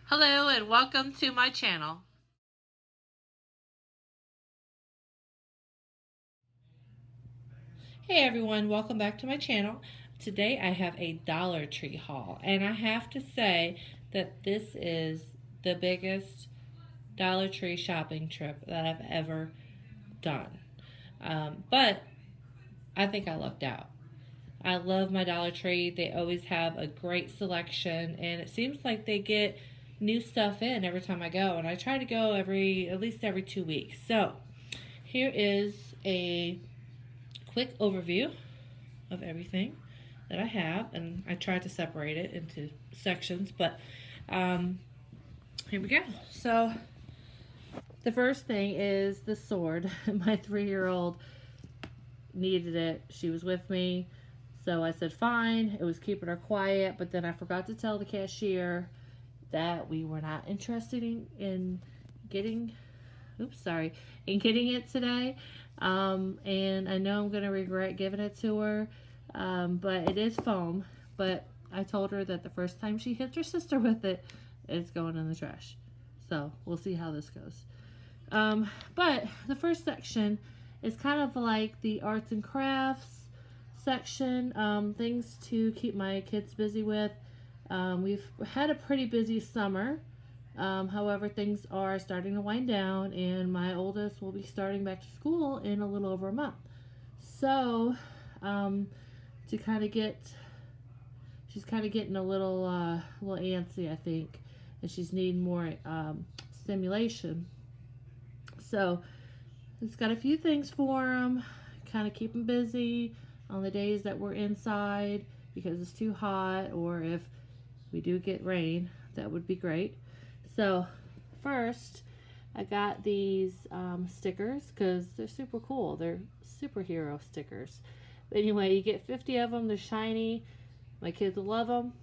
Hello and welcome to my channel. Hey everyone, welcome back to my channel. Today I have a Dollar Tree haul, and I have to say that this is the biggest Dollar Tree shopping trip that I've ever done. But I think I lucked out. I love my Dollar Tree. They always have a great selection, and it seems like they get new stuff in every time I go, and I try to go at least every 2 weeks. So here is a quick overview of everything that I have, and I tried to separate it into sections, but here we go. So the first thing is the sword. My 3-year-old needed it. She was with me, so I said fine. It was keeping her quiet, but then I forgot to tell the cashier that we were not interested in getting getting it today. And I know I'm gonna regret giving it to her, but it is foam. But I told her that the first time she hits her sister with it, it's going in the trash. So we'll see how this goes. But the first section is kind of like the arts and crafts section, things to keep my kids busy with. We've had a pretty busy summer. However, things are starting to wind down, and my oldest will be starting back to school in a little over a month. So, to kind of she's kind of getting a little antsy, I think, and she's needing more stimulation. So, it's got a few things for them, kind of keep them busy on the days that we're inside because it's too hot, or if we do get rain, that would be great. So first, I got these stickers because they're super cool. They're superhero stickers. But anyway, you get 50 of them. They're shiny. My kids love them.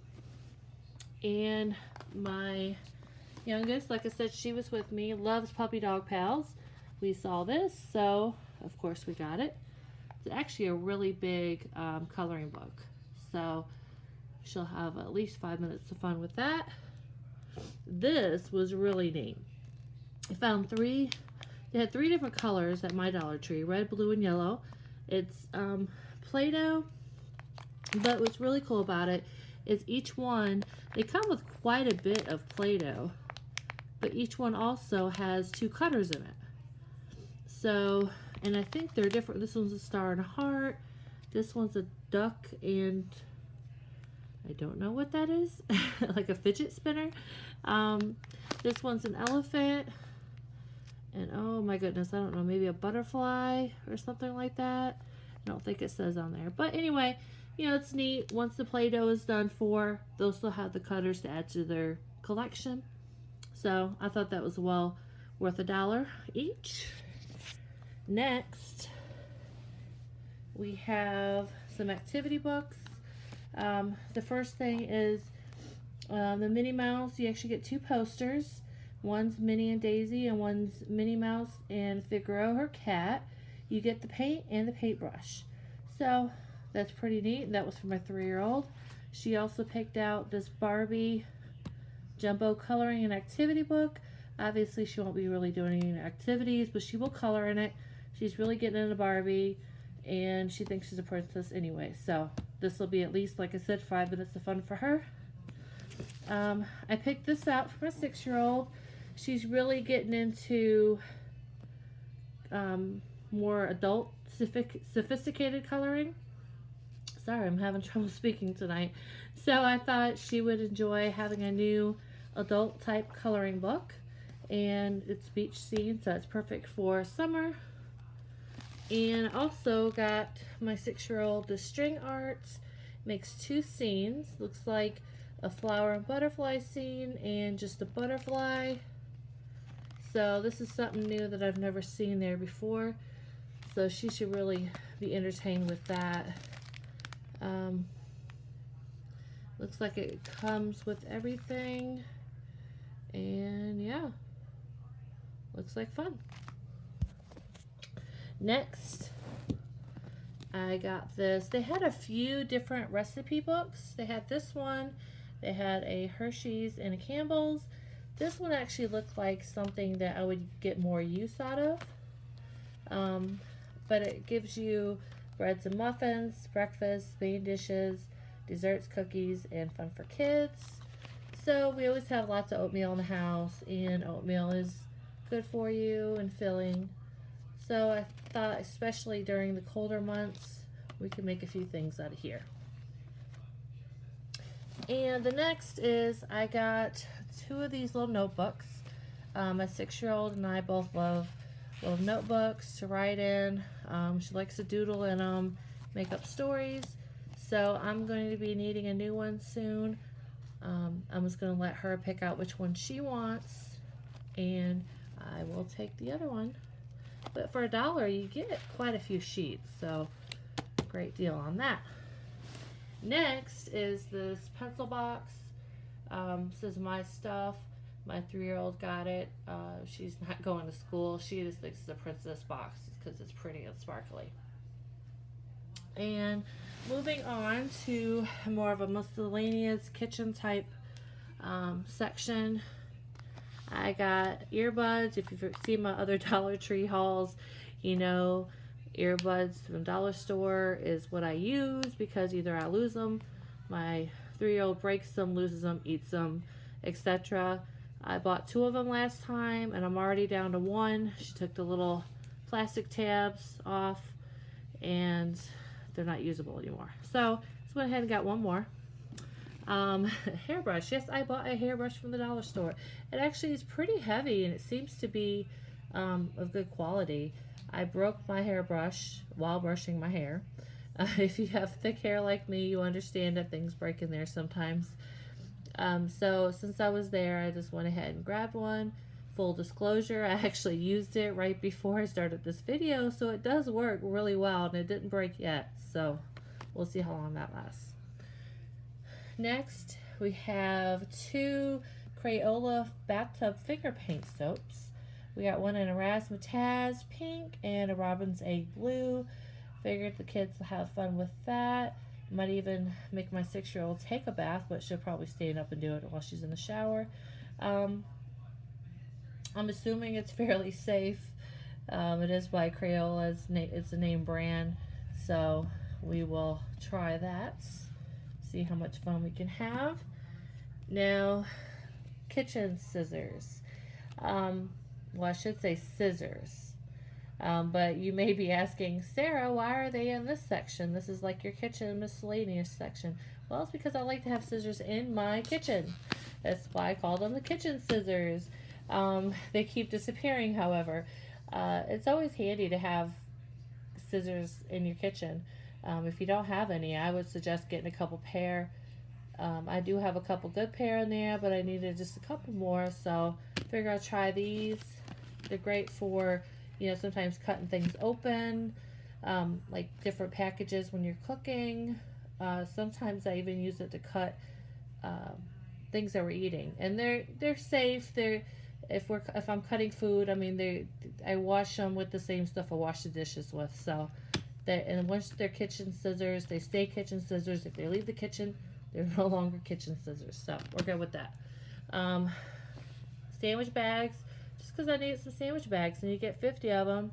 And my youngest, like I said, she was with me, loves Puppy Dog Pals. We saw this, so of course we got it. It's actually a really big coloring book. So she'll have at least 5 minutes of fun with that. This was really neat. I found they had 3 different colors at my Dollar Tree, red, blue, and yellow. It's Play-Doh, but what's really cool about it is each one, they come with quite a bit of Play-Doh, but each one also has 2 cutters in it. So, and I think they're different. This one's a star and a heart. This one's a duck and I don't know what that is. Like a fidget spinner. This one's an elephant. And oh my goodness, I don't know, maybe a butterfly or something like that. I don't think it says on there. But anyway, it's neat. Once the Play-Doh is done they'll still have the cutters to add to their collection. So I thought that was well worth $1 each. Next, we have some activity books. The first thing is the Minnie Mouse. You actually get 2 posters. One's Minnie and Daisy, and one's Minnie Mouse and Figaro, her cat. You get the paint and the paintbrush. So that's pretty neat. That was for my 3-year-old. She also picked out this Barbie jumbo coloring and activity book. Obviously, she won't be really doing any activities, but she will color in it. She's really getting into Barbie, and she thinks she's a princess anyway. So this will be at least, like I said, 5 minutes of fun for her. I picked this out for my 6-year-old. She's really getting into more adult, sophisticated coloring. Sorry, I'm having trouble speaking tonight. So I thought she would enjoy having a new adult type coloring book. And it's beach scene, so it's perfect for summer. And I also got my 6-year-old the string arts. Makes 2 scenes. Looks like a flower and butterfly scene and just a butterfly. So this is something new that I've never seen there before. So she should really be entertained with that. Looks like it comes with everything. And yeah, looks like fun. Next, I got this. They had a few different recipe books. They had this one. They had a Hershey's and a Campbell's. This one actually looked like something that I would get more use out of. But it gives you breads and muffins, breakfast, main dishes, desserts, cookies, and fun for kids. So we always have lots of oatmeal in the house, and oatmeal is good for you and filling. So I thought, especially during the colder months, we can make a few things out of here. And the next is I got 2 of these little notebooks. My 6-year-old and I both love little notebooks to write in. She likes to doodle in them, make up stories. So I'm going to be needing a new one soon. I'm just going to let her pick out which one she wants, and I will take the other one. But for $1, you get quite a few sheets, so great deal on that. Next is this pencil box. This is my stuff. My 3-year-old got it. She's not going to school. She just thinks it's a princess box because it's pretty and sparkly. And moving on to more of a miscellaneous kitchen type section. I got earbuds. If you've seen my other Dollar Tree hauls, you know earbuds from Dollar Store is what I use because either I lose them, my 3-year-old breaks them, loses them, eats them, etc. I bought 2 of them last time and I'm already down to 1. She took the little plastic tabs off and they're not usable anymore. So just went ahead and got 1 more. Hairbrush. Yes, I bought a hairbrush from the dollar store. It actually is pretty heavy and it seems to be of good quality. I broke my hairbrush while brushing my hair. If you have thick hair like me, you understand that things break in there sometimes. So since I was there, I just went ahead and grabbed one. Full disclosure, I actually used it right before I started this video, so it does work really well and it didn't break yet. So we'll see how long that lasts. Next, we have 2 Crayola bathtub finger paint soaps. We got one in a razzmatazz pink and a robin's egg blue. Figured the kids will have fun with that. Might even make my 6-year-old take a bath, but she'll probably stand up and do it while she's in the shower. I'm assuming it's fairly safe. It is by Crayola. It's a name brand, so we will try that. See how much fun we can have. Now, kitchen scissors. Well, I should say scissors. But you may be asking, Sarah, why are they in this section? This is like your kitchen miscellaneous section. Well, it's because I like to have scissors in my kitchen. That's why I call them the kitchen scissors. They keep disappearing, however. It's always handy to have scissors in your kitchen. If you don't have any, I would suggest getting a couple pair. I do have a couple good pair in there, but I needed just a couple more, so I figure I'll try these. They're great for, you know, sometimes cutting things open, like different packages when you're cooking. Sometimes I even use it to cut things that we're eating, and they're safe. If I'm cutting food, I mean I wash them with the same stuff I wash the dishes with. So and once they're kitchen scissors, they stay kitchen scissors. If they leave the kitchen, they're no longer kitchen scissors. So we're good with that. Sandwich bags. Just because I need some sandwich bags, and you get 50 of them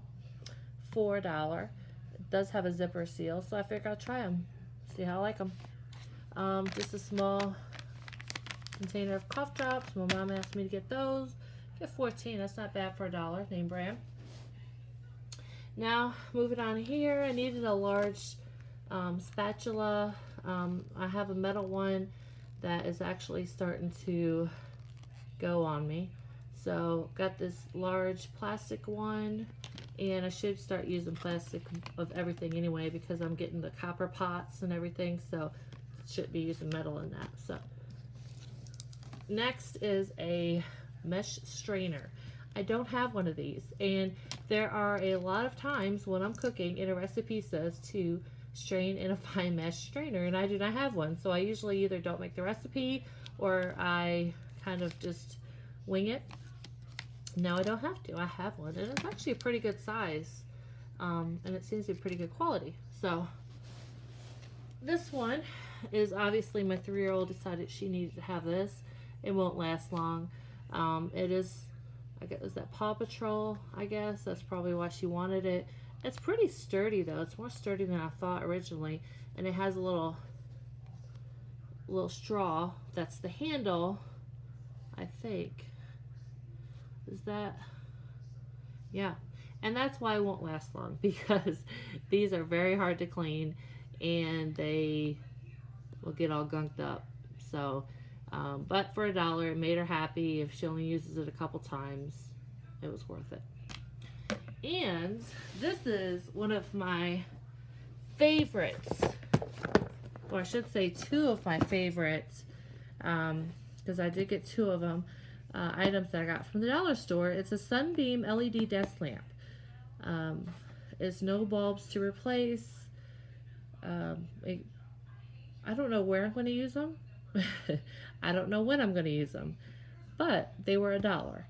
for $1. It does have a zipper seal, so I figure I'll try them, see how I like them. Just a small container of cough drops. My mom asked me to get those. Get 14. That's not bad for $1. Name brand. Now moving on here, I needed a large spatula. I have a metal one that is actually starting to go on me. So got this large plastic one, and I should start using plastic of everything anyway because I'm getting the copper pots and everything, so should be using metal in that. So next is a mesh strainer. I don't have one of these, and there are a lot of times when I'm cooking and a recipe says to strain in a fine mesh strainer, and I do not have one. So I usually either don't make the recipe or I kind of just wing it. Now I don't have to. I have one, and it's actually a pretty good size, and it seems to be pretty good quality. So this one is obviously my 3-year-old decided she needed to have this. It won't last long. It is, I guess, is that Paw Patrol? I guess that's probably why she wanted it. It's pretty sturdy though. It's more sturdy than I thought originally, and it has a little straw. That's the handle, I think. Is that? Yeah. And that's why it won't last long, because these are very hard to clean and they will get all gunked up. So, but for $1, it made her happy. If she only uses it a couple times, it was worth it. And this is one of my favorites, or I should say two of my favorites, because I did get two of them, items that I got from the dollar store. It's a Sunbeam LED desk lamp. It's no bulbs to replace. I don't know where I'm going to use them. I don't know when I'm going to use them. But they were $1.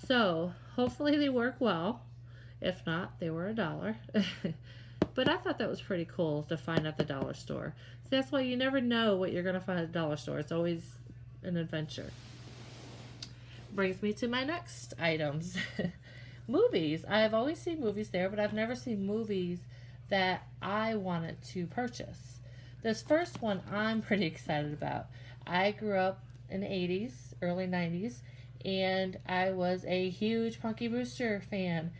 So hopefully they work well. If not, they were $1. But I thought that was pretty cool to find at the dollar store. So that's why you never know what you're going to find at the dollar store. It's always an adventure. Brings me to my next items. Movies. I have always seen movies there, but I've never seen movies that I wanted to purchase. This first one I'm pretty excited about. I grew up in the 80s, early 90s, and I was a huge Punky Brewster fan.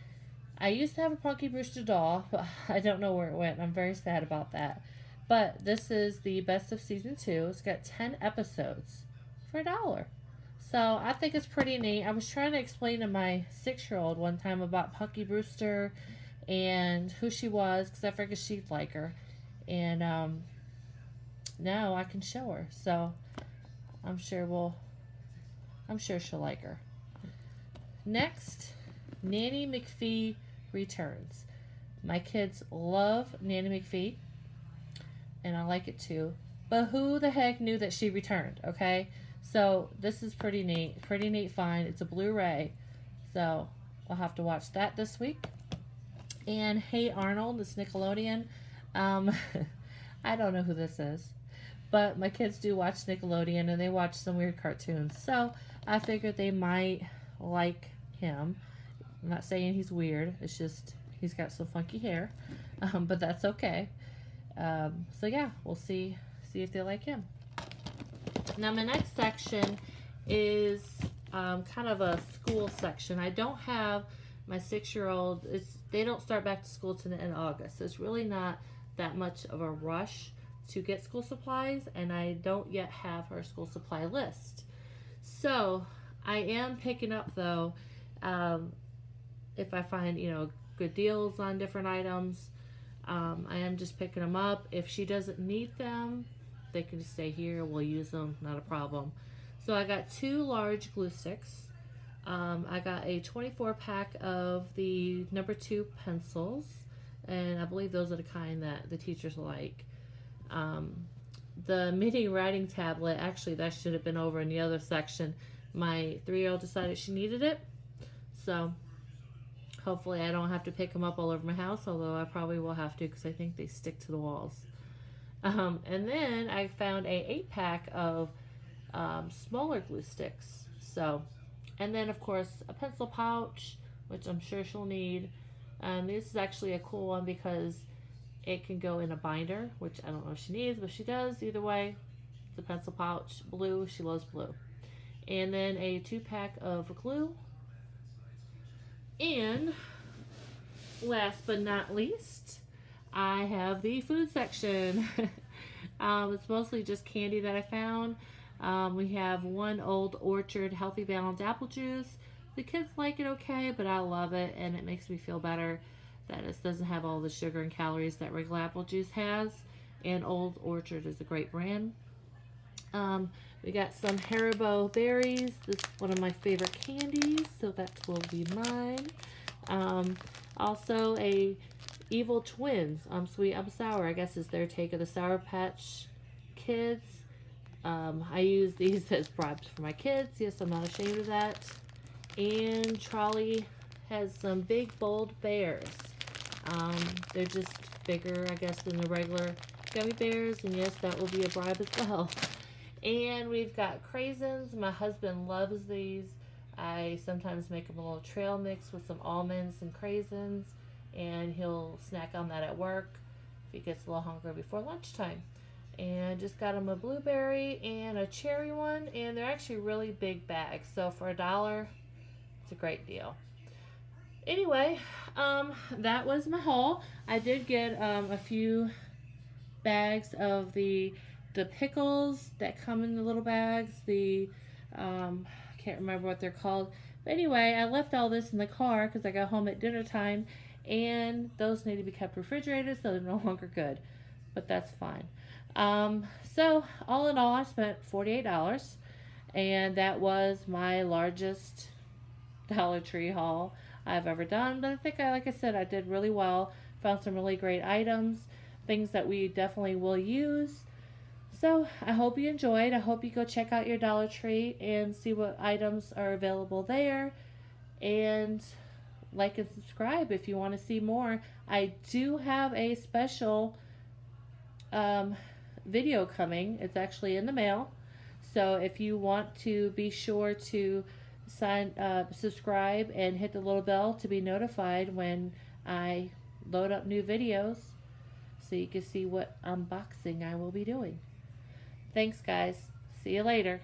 I used to have a Punky Brewster doll, but I don't know where it went. I'm very sad about that. But this is the best of season 2. It's got 10 episodes for $1. So I think it's pretty neat. I was trying to explain to my 6-year-old one time about Punky Brewster and who she was, because I figured she'd like her. And now I can show her. So I'm sure she'll like her. Next, Nanny McPhee returns. My kids love Nanny McPhee, and I like it too. But who the heck knew that she returned, okay? So this is pretty neat find. It's a Blu-ray, so we'll have to watch that this week. And Hey Arnold, this Nickelodeon. I don't know who this is, but my kids do watch Nickelodeon and they watch some weird cartoons. So I figured they might like him. I'm not saying he's weird. It's just he's got some funky hair, but that's okay. So yeah, we'll see if they like him. Now my next section is kind of a school section. I don't have my 6-year-old. They don't start back to school till the end of August. So it's really not that much of a rush to get school supplies, and I don't yet have her school supply list. So I am picking up though, if I find good deals on different items. I am just picking them up. If she doesn't need them, they can stay here. We'll use them, not a problem. So I got 2 large glue sticks. I got a 24-pack of the number 2 pencils, and I believe those are the kind that the teachers like. The mini writing tablet, actually that should have been over in the other section. My 3-year-old decided she needed it, so hopefully I don't have to pick them up all over my house, although I probably will have to because I think they stick to the walls. And then I found a 8-pack of smaller glue sticks. So, and then of course a pencil pouch, which I'm sure she'll need. This is actually a cool one because it can go in a binder, which I don't know if she needs, but she does. Either way, it's a pencil pouch. Blue, she loves blue. And then a 2-pack of glue. And last but not least, I have the food section. It's mostly just candy that I found. We have one Old Orchard Healthy Balanced apple juice. The kids like it okay, but I love it, and it makes me feel better that it doesn't have all the sugar and calories that regular apple juice has. And Old Orchard is a great brand. We got some Haribo berries. This is one of my favorite candies, so that will be mine. Also a Evil Twins, Sweet Sour, I guess is their take of the Sour Patch Kids. I use these as bribes for my kids. Yes, I'm not ashamed of that. And Trolley has some big, bold bears. They're just bigger, I guess, than the regular gummy bears. And yes, that will be a bribe as well. And we've got Craisins. My husband loves these. I sometimes make him a little trail mix with some almonds and craisins, and he'll snack on that at work if he gets a little hungry before lunchtime. And just got him a blueberry and a cherry one, and they're actually really big bags. So for $1, it's a great deal. Anyway, that was my haul. I did get a few bags of the pickles that come in the little bags. I can't remember what they're called. But anyway, I left all this in the car because I got home at dinner time, and those need to be kept refrigerated, so they're no longer good. But that's fine. So all in all, I spent $48, and that was my largest Dollar Tree haul I've ever done. But I think like I said, I did really well. Found some really great items, things that we definitely will use. So I hope you enjoyed. I hope you go check out your Dollar Tree and see what items are available there. And like and subscribe if you want to see more. I do have a special um, video coming. It's actually in the mail. So if you want to be sure to subscribe and hit the little bell to be notified when I load up new videos so you can see what unboxing I will be doing. Thanks, guys. See you later.